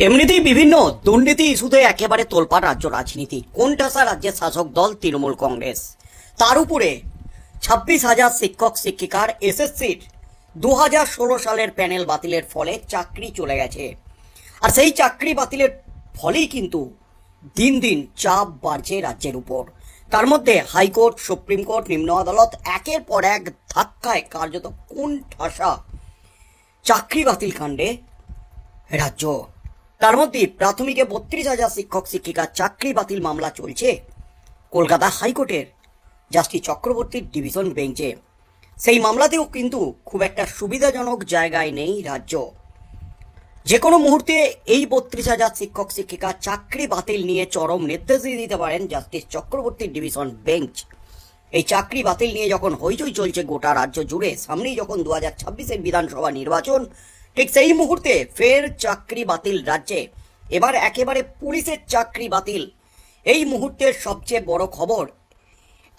এমনিতেই বিভিন্ন দুর্নীতি ইস্যুতে একেবারে তোলপাড় রাজ্য রাজনীতি। কোণঠাসা রাজ্যের শাসক দল তৃণমূল কংগ্রেস, তার উপরে 26,000 শিক্ষক শিক্ষিকার এসএসসির 2016 সালের প্যানেল বাতিলের ফলে চাকরি চলে গেছে। আর সেই চাকরি বাতিলের ফলেই কিন্তু দিন দিন চাপ বাড়ছে রাজ্যের উপর। তার মধ্যে হাইকোর্ট, সুপ্রিম কোর্ট, নিম্ন আদালত একের পর এক ধাক্কায় কার্যত কোণঠাসা চাকরি বাতিল কাণ্ডে রাজ্য। তার মধ্যে প্রাথমিকে 32,000 শিক্ষক শিক্ষিকার চাকরি বাতিল মামলা চলছে কলকাতা হাইকোর্টের জাস্টিস চক্রবর্তীর ডিভিশন বেঞ্চে। সেই মামলাতেও কিন্তু খুব একটা সুবিধাজনক জায়গায় নেই রাজ্য। যে কোনো মুহূর্তে এই 32,000 শিক্ষক শিক্ষিকার চাকরি বাতিল নিয়ে চরম নির্দেশ দিয়ে দিতে পারেন জাস্টিস চক্রবর্তীর ডিভিশন বেঞ্চ। এই চাকরি বাতিল নিয়ে যখন হইচই চলছে গোটা রাজ্য জুড়ে, সামনেই যখন 2026-এর বিধানসভা নির্বাচন, ঠিক সেই মুহূর্তে ফের চাকরি বাতিল রাজ্যে। এবার একেবারে পুলিশের চাকরি বাতিল। এই মুহূর্তের সবচেয়ে বড় খবর,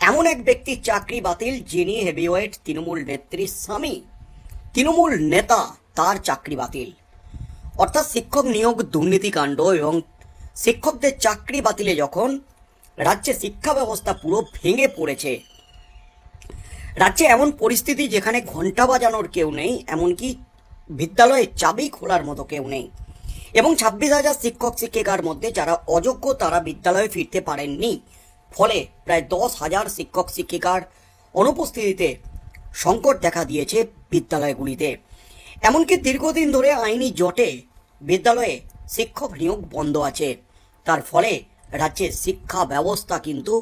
এমন এক ব্যক্তির চাকরি বাতিল যিনি হেভিওয়েট তৃণমূল নেত্রীর স্বামী, তৃণমূল নেতা, তার চাকরি বাতিল। অর্থাৎ শিক্ষক নিয়োগ দুর্নীতিকাণ্ড এবং শিক্ষকদের চাকরি বাতিলে যখন রাজ্যে শিক্ষা ব্যবস্থা পুরো ভেঙে পড়েছে, রাজ্যে এমন পরিস্থিতি যেখানে ঘন্টা বাজানোর কেউ নেই, এমনকি বিদ্যালয়ে চাবি খোলার মতো কেউ নেই। এবং 26,000 শিক্ষক শিক্ষিকার মধ্যে যারা অযোগ্য তারা বিদ্যালয়ে ফিরতে পারেননি, ফলে প্রায় 10,000 শিক্ষক শিক্ষিকার অনুপস্থিতিতে সংকট দেখা দিয়েছে বিদ্যালয়গুলিতে। এমনকি দীর্ঘদিন ধরে আইনি জটে বিদ্যালয়ে শিক্ষক নিয়োগ বন্ধ আছে। তার ফলে রাজ্যের শিক্ষা ব্যবস্থা কিন্তু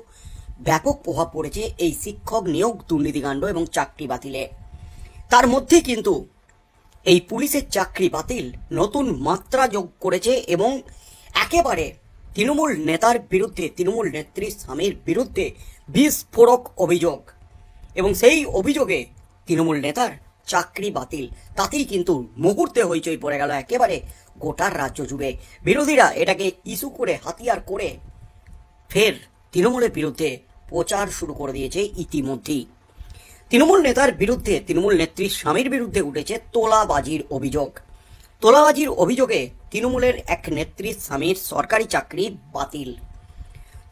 ব্যাপক প্রভাব পড়েছে এই শিক্ষক নিয়োগ দুর্নীতিকাণ্ড এবং চাকরি বাতিলে। তার মধ্যে কিন্তু এই পুলিশের চাকরি বাতিল নতুন মাত্রা যোগ করেছে এবং একেবারে তৃণমূল নেতার বিরুদ্ধে, তৃণমূল নেত্রীর স্বামীর বিরুদ্ধে বিস্ফোরক অভিযোগ। এবং সেই অভিযোগে তৃণমূল নেতার চাকরি বাতিল, তাতেই কিন্তু মুহূর্তে হইচই পড়ে গেল একেবারে গোটার রাজ্য জুড়ে। বিরোধীরা এটাকে ইস্যু করে, হাতিয়ার করে ফের তৃণমূলের বিরুদ্ধে প্রচার শুরু করে দিয়েছে ইতিমধ্যেই। তৃণমূল নেতার বিরুদ্ধে, তৃণমূল নেত্রীর স্বামীর বিরুদ্ধে উঠেছে তোলাবাজির অভিযোগ। তোলাবাজির অভিযোগে তৃণমূলের এক নেত্রীর স্বামীর সরকারি চাকরি বাতিল,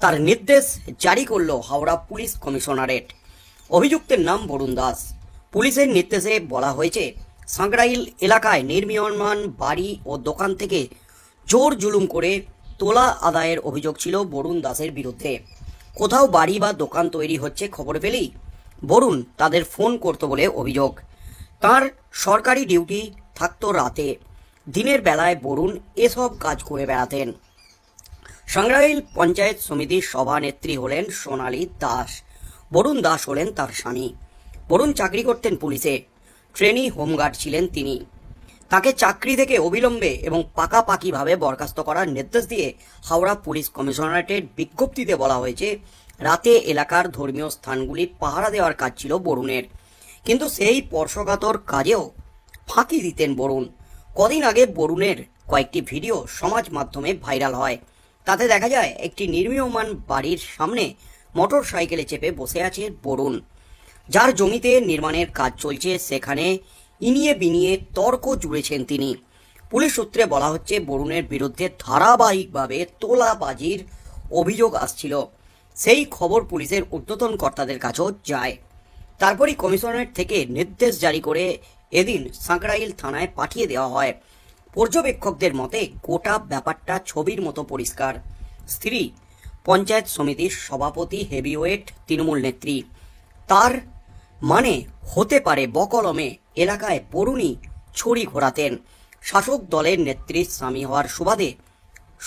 তার নির্দেশ জারি করল হাওড়া পুলিশ কমিশনারেট। অভিযুক্তের নাম বরুণ দাস। পুলিশের নির্দেশে বলা হয়েছে, সাঁকরাইল এলাকায় নির্মীয়মান বাড়ি ও দোকান থেকে জোর জুলুম করে তোলা আদায়ের অভিযোগ ছিল বরুণ দাসের বিরুদ্ধে। কোথাও বাড়ি বা দোকান তৈরি হচ্ছে খবর পেলেই বরুণ তাদের ফোন করত বলে অভিযোগ। তার সরকারি ডিউটি থাকতো রাতে, দিনের বেলায় বরুণ এসব কাজ করে বেড়াতেন। সাঁকরাইল পঞ্চায়েত সমিতির সভানেত্রী হলেন সোনালী দাস, বরুণ দাস হলেন তার স্বামী। বরুণ চাকরি করতেন পুলিশে, ট্রেনি হোমগার্ড ছিলেন তিনি। তাকে চাকরি থেকে অবিলম্বে এবং পাকাপাকিভাবে বরখাস্ত করার নির্দেশ দিয়ে হাওড়া পুলিশ কমিশনারেটের বিজ্ঞপ্তিতে বলা হয়েছে, রাতে এলাকার ধর্মীয় স্থানগুলি পাহারা দেওয়ার কাজ ছিল বরুণের। কিন্তু সেই স্পর্শকাতর কাজেও ফাঁকি দিতেন বরুণ। কদিন আগে বরুণের কয়েকটি ভিডিও সমাজ মাধ্যমে ভাইরাল হয়। তাতে দেখা যায় একটি নির্মীয়মান বাড়ির সামনে মোটর সাইকেলে চেপে বসে আছে বরুণ। যার জমিতে নির্মাণের কাজ চলছে সেখানে ইনিয়ে বিনিয়ে তর্ক জুড়েছেন তিনি। পুলিশ সূত্রে বলা হচ্ছে, বরুণের বিরুদ্ধে ধারাবাহিকভাবে তোলাবাজির অভিযোগ আসছিল। সেই খবর পুলিশের ঊর্ধ্বতন কর্তাদের কাছেও যায়। তারপরই কমিশনারেট থেকে নির্দেশ জারি করে এদিন সাঁকরাইল থানায় পাঠিয়ে দেওয়া হয়। পর্যবেক্ষকদের মতে গোটা ব্যাপারটা ছবির মতো পরিষ্কার। স্ত্রী পঞ্চায়েত সমিতির সভাপতি, হেভিওয়েট তৃণমূল নেত্রী, তার মানে হতে পারে বকলমে এলাকায় বরুণই ছড়ি ঘোরাতেন। শাসক দলের নেত্রীর স্বামী হওয়ার সুবাদে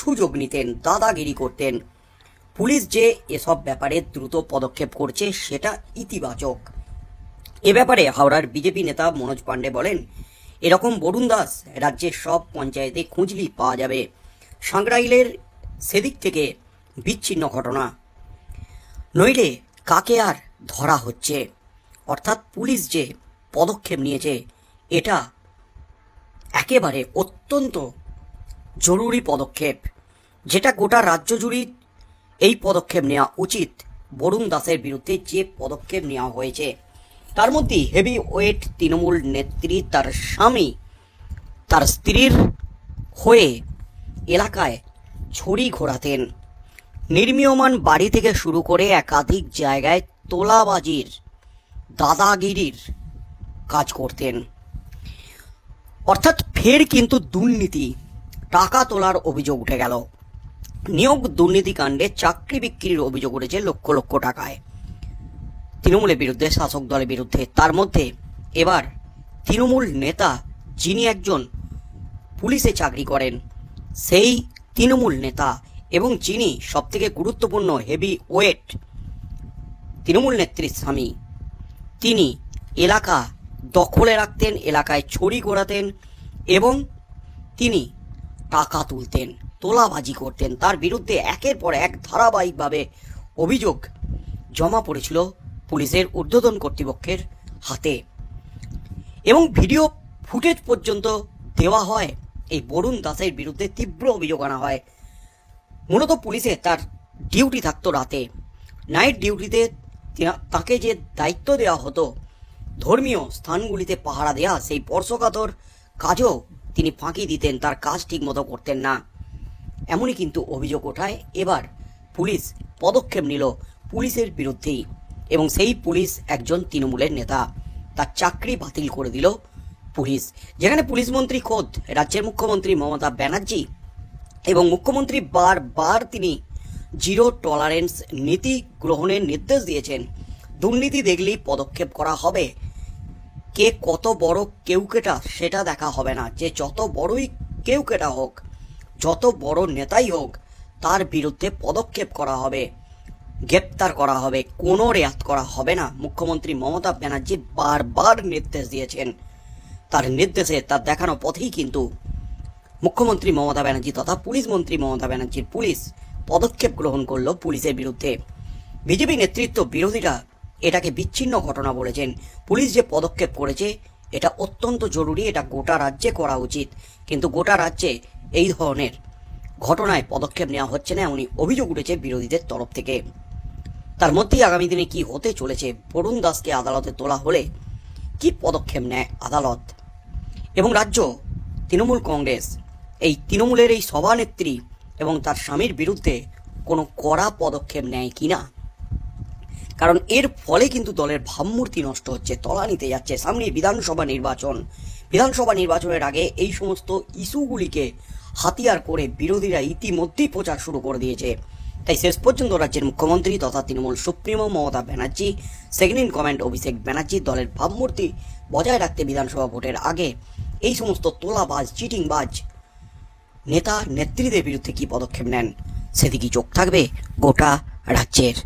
সুযোগ নিতেন, দাদাগিরি করতেন। পুলিশ যে এসব ব্যাপারে দ্রুত পদক্ষেপ করছে সেটা ইতিবাচক। এ ব্যাপারে হাওড়ার বিজেপি নেতা মনোজ পাণ্ডে বলেন, এরকম বরুণ দাস রাজ্যের সব পঞ্চায়েতে খুঁজলি পাওয়া যাবে। সাঁকরাইলের সেদিক থেকে বিচ্ছিন্ন ঘটনা, নইলে কাকে আর ধরা হচ্ছে। অর্থাৎ পুলিশ যে পদক্ষেপ নিয়েছে এটা একেবারে অত্যন্ত জরুরি পদক্ষেপ, যেটা গোটা রাজ্য জুড়ে এই পদক্ষেপ নেওয়া উচিত। বরুণ দাসের বিরুদ্ধে যে পদক্ষেপ নেওয়া হয়েছে তার মধ্যে হেভিওয়েট তৃণমূল নেত্রী, তার স্বামী, তার স্ত্রীর হয়ে এলাকায় ছড়ি ঘোরাতেন। নির্মীয়মান বাড়ি থেকে শুরু করে একাধিক জায়গায় তোলাবাজির দাদাগিরির কাজ করতেন। অর্থাৎ ফের কিন্তু দুর্নীতি, টাকা তোলার অভিযোগ উঠে গেল। নিয়োগ দুর্নীতিকাণ্ডে চাকরি বিক্রির অভিযোগ উঠেছে লক্ষ লক্ষ টাকায় তৃণমূলের বিরুদ্ধে, শাসক দলের বিরুদ্ধে। তার মধ্যে এবার তৃণমূল নেতা যিনি একজন পুলিশে চাকরি করেন, সেই তৃণমূল নেতা এবং যিনি সবথেকে গুরুত্বপূর্ণ হেভি ওয়েট তৃণমূল নেত্রীর স্বামী, তিনি এলাকা দখলে রাখতেন, এলাকায় ছড়ি ঘোরাতেন এবং তিনি টাকা তুলতেন, তোলাবাজি করতেন। তার বিরুদ্ধে একের পর এক ধারাবাহিকভাবে অভিযোগ জমা পড়েছিল পুলিশের ঊর্ধ্বতন কর্তৃপক্ষের হাতে এবং ভিডিও ফুটেজ পর্যন্ত দেওয়া হয়। এই বরুণ দাসের বিরুদ্ধে তীব্র অভিযোগ আনা হয়। মূলত পুলিশে তার ডিউটি থাকতো রাতে, নাইট ডিউটিতে তাকে যে দায়িত্ব দেওয়া হতো ধর্মীয় স্থানগুলিতে পাহারা দেয়া, সেই স্পর্শকাতর কাজও তিনি ফাঁকি দিতেন, তার কাজ ঠিক মতো করতেন না। এমনই কিন্তু অভিযোগ ওঠায় এবার পুলিশ পদক্ষেপ নিল পুলিশের বিরুদ্ধেই এবং সেই পুলিশ একজন তৃণমূলের নেতা, তার চাকরি বাতিল করে দিল পুলিশ। যেখানে পুলিশ মন্ত্রী খোদ রাজ্যের মুখ্যমন্ত্রী মমতা ব্যানার্জি এবং মুখ্যমন্ত্রী বারবার তিনি জিরো টলারেন্স নীতি গ্রহণের নির্দেশ দিয়েছেন। দুর্নীতি দেখলেই পদক্ষেপ করা হবে, কে কত বড় কেউকেটা সেটা দেখা হবে না, যে যত বড়ই কেউকেটা হোক, যত বড় নেতাই হোক, তার বিরুদ্ধে পদক্ষেপ করা হবে, গ্রেপ্তার করা হবে, কোনো রেয়াত করা হবে না। মুখ্যমন্ত্রী মমতা ব্যানার্জি বারবার নির্দেশ দিয়েছেন। তার নির্দেশে, তার দেখানো পথেই কিন্তু মুখ্যমন্ত্রী মমতা ব্যানার্জি তথা পুলিশ মন্ত্রী মমতা ব্যানার্জির পুলিশ পদক্ষেপ গ্রহণ করলো পুলিশের বিরুদ্ধে। বিজেপি নেতৃত্ব বিরোধীরা এটাকে বিচ্ছিন্ন ঘটনা বলেছেন। পুলিশ যে পদক্ষেপ করেছে এটা অত্যন্ত জরুরি, এটা গোটা রাজ্যে করা উচিত, কিন্তু গোটা রাজ্যে এই ধরনের ঘটনায় পদক্ষেপ নেওয়া হচ্ছে না, এমনই অভিযোগ উঠেছে বিরোধীদের তরফ থেকে। তার মধ্যেই আগামী দিনে কি হতে চলেছে, বরুণ দাসকে আদালতে তোলা হলে কি পদক্ষেপ নেয় আদালত এবং রাজ্য তৃণমূল কংগ্রেস, এই তৃণমূলের এই সভানেত্রী এবং তার স্বামীর বিরুদ্ধে কোনো কড়া পদক্ষেপ নেয় কিনা। কারণ এর ফলে কিন্তু দলের ভাবমূর্তি নষ্ট হচ্ছে, তলানিতে যাচ্ছে। সামনে বিধানসভা নির্বাচনের আগে এই সমস্ত ইস্যুগুলিকে হাতিয়ার করে বিরোধীরা ইতিমধ্যেই প্রচার শুরু করে দিয়েছে। তাই শেষ পর্যন্ত রাজ্যের মুখ্যমন্ত্রী তথা Trinamool supremo Mamata Banerjee, second in command Abhishek Banerjee দলের ভাবমূর্তি বজায় রাখতে বিধানসভা ভোটের আগে এই সমস্ত তোলাবাজ, চিটিংবাজ নেতা নেত্রীদের বিরুদ্ধে কি পদক্ষেপ নেন সেদিকেই চোখ থাকবে গোটা রাজ্যের।